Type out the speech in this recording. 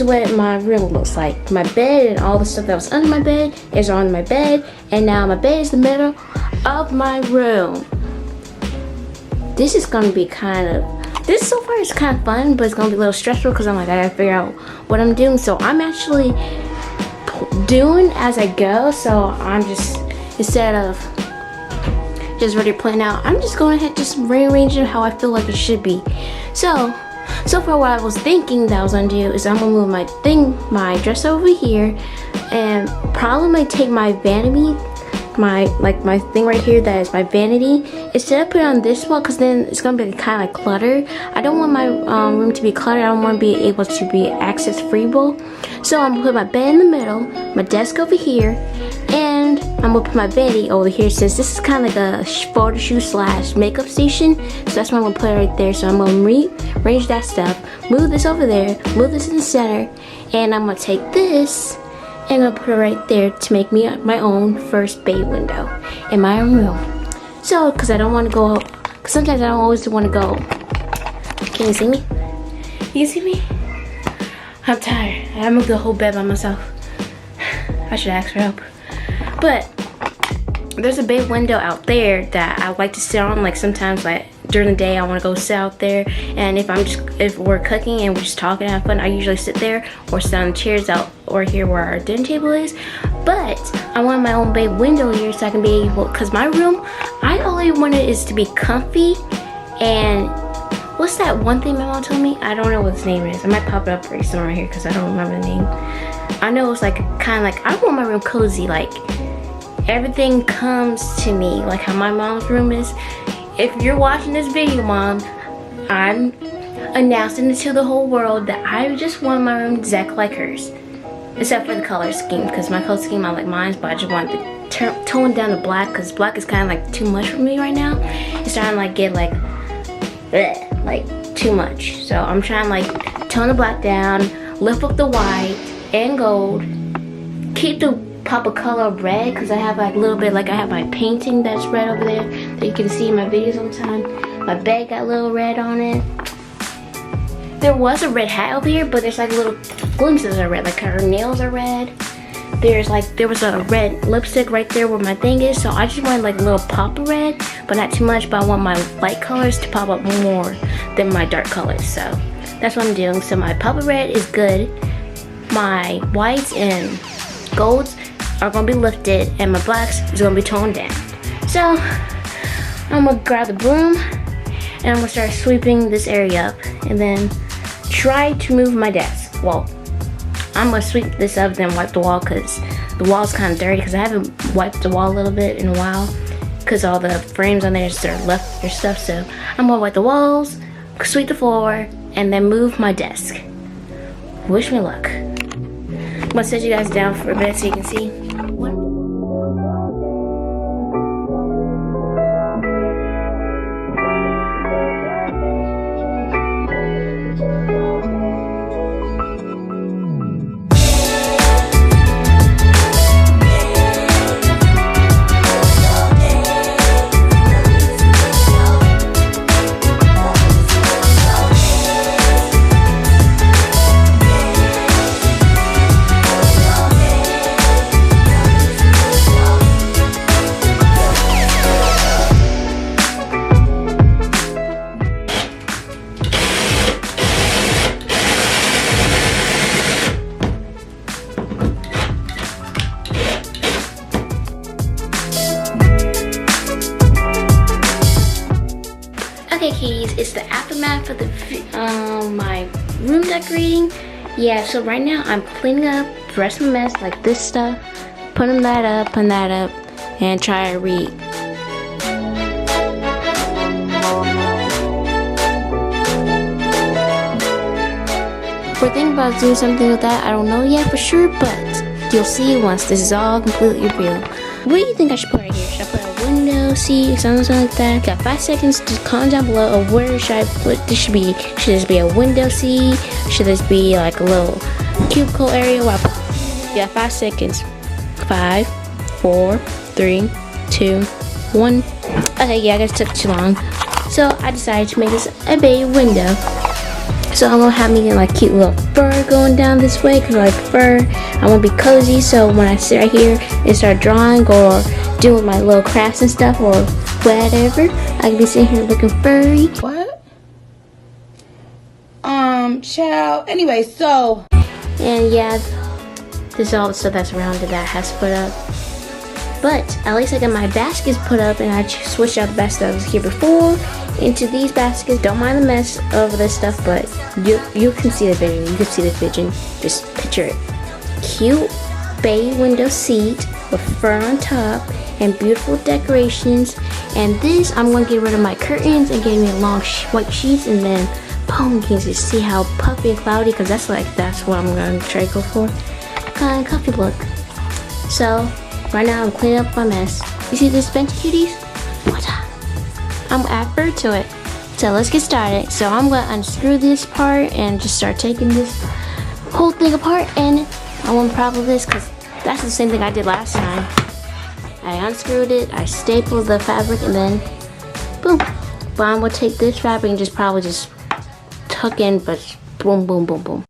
is what my room looks like. My bed and all the stuff that was under my bed is on my bed, and now my bed is the middle of my room. This is gonna be this so far is kind of fun, but it's gonna be a little stressful because I'm like, I gotta figure out what I'm doing. So I'm actually doing as I go. So I'm just, instead of just ready to plan out, I'm just going ahead, just rearranging how I feel like it should be. So far what I was thinking that I was gonna do is I'm gonna move my dress over here, and probably might take my vanity, my thing right here that is my vanity, instead of put it on this wall, because then it's gonna be kind of like clutter. I don't want my room to be cluttered. I don't want to be able to be access freeable. So I'm gonna put my bed in the middle, my desk over here, and I'm gonna put my vanity over here, since this is kind of like a photo shoot slash makeup station. So that's why I'm gonna put it right there. So I'm gonna rearrange that stuff, move this over there, move this in the center, and I'm gonna take this and I'm gonna put it right there to make me my own first bay window in my own room. So, cause I don't want to go, cause sometimes I don't always want to go. Can you see me? You see me? I'm tired. I moved the whole bed by myself. I should ask for help. But there's a big window out there that I like to sit on. Like sometimes, like during the day, I want to go sit out there. And if we're cooking and we're just talking and having fun, I usually sit there or sit on the chairs out or here where our dinner table is. But I want my own big window here so I can be able, cause my room, I only want it is to be comfy. And what's that one thing my mom told me? I don't know what its name is. I might pop it up right somewhere here because I don't remember the name. I know it's like kind of like, I want my room cozy, like everything comes to me, like how my mom's room is. If you're watching this video, Mom, I'm announcing it to the whole world that I just want my room exactly like hers. Except for the color scheme, because my color scheme I like mine, but I just want to tone down the black, because black is kind of like too much for me right now. It's starting to like get like, bleh, like too much. So I'm trying to like tone the black down, lift up the white and gold, keep the pop of color red, because I have like a little bit, like I have my painting that's red over there that you can see in my videos all the time. My bed got a little red on it. There was a red hat over here, but there's like little glimpses of red, like her nails are red. There was a red lipstick right there where my thing is, so I just wanted like a little pop of red, but not too much, but I want my light colors to pop up more than my dark colors, so that's what I'm doing. So my pop of red is good, my whites and golds are gonna be lifted, and my blacks is gonna be toned down. So I'm gonna grab the broom and I'm gonna start sweeping this area up, and then try to move my desk. Well, I'm gonna sweep this up, then wipe the wall, because the wall's kind of dirty, because I haven't wiped the wall a little bit in a while, because all the frames on there are left their stuff. So I'm gonna wipe the walls, sweep the floor, and then move my desk. Wish me luck. I'm gonna set you guys down for a bit so you can see. Okay, kitties, it's the aftermath of my room decorating. Yeah, so right now I'm cleaning up the rest of my mess, like this stuff, putting that up, and try to read. We're thinking about doing something with that. I don't know yet for sure, but you'll see once this is all completely real. What do you think I should put right here? Should I put a window seat, something like that? Got 5 seconds to comment down below of where should I put this should be. Should this be a window seat? Should this be like a little cubicle area? Well, you got 5 seconds. 5, 4, 3, 2, 1. Okay, yeah, I guess it took too long. So I decided to make this a bay window. So I'm gonna have me like cute little fur going down this way, cause I like fur. I wanna be cozy, so when I sit right here and start drawing or doing my little crafts and stuff or whatever, I can be sitting here looking furry. What? Child. Anyway, so. And yeah, this is all the stuff that's around it that I have to put up. But at least I got my baskets put up, and I switched out the baskets that was here before into these baskets. Don't mind the mess of this stuff, but you can see the vision. You can see the vision. Just picture it. Cute bay window seat with fur on top and beautiful decorations. And this, I'm going to get rid of my curtains and get me long white sheets, and then boom, you can just see how puffy and cloudy, because that's what I'm going to try to go for. Kind of comfy look. So right now I'm cleaning up my mess. You see this bench, cuties? I'm gonna add fur to it. So let's get started. So I'm gonna unscrew this part and just start taking this whole thing apart. And I want to problem this because that's the same thing I did last time. I unscrewed it, I stapled the fabric, and then boom. But I'm gonna take this fabric and just probably just tuck in, but boom, boom, boom, boom.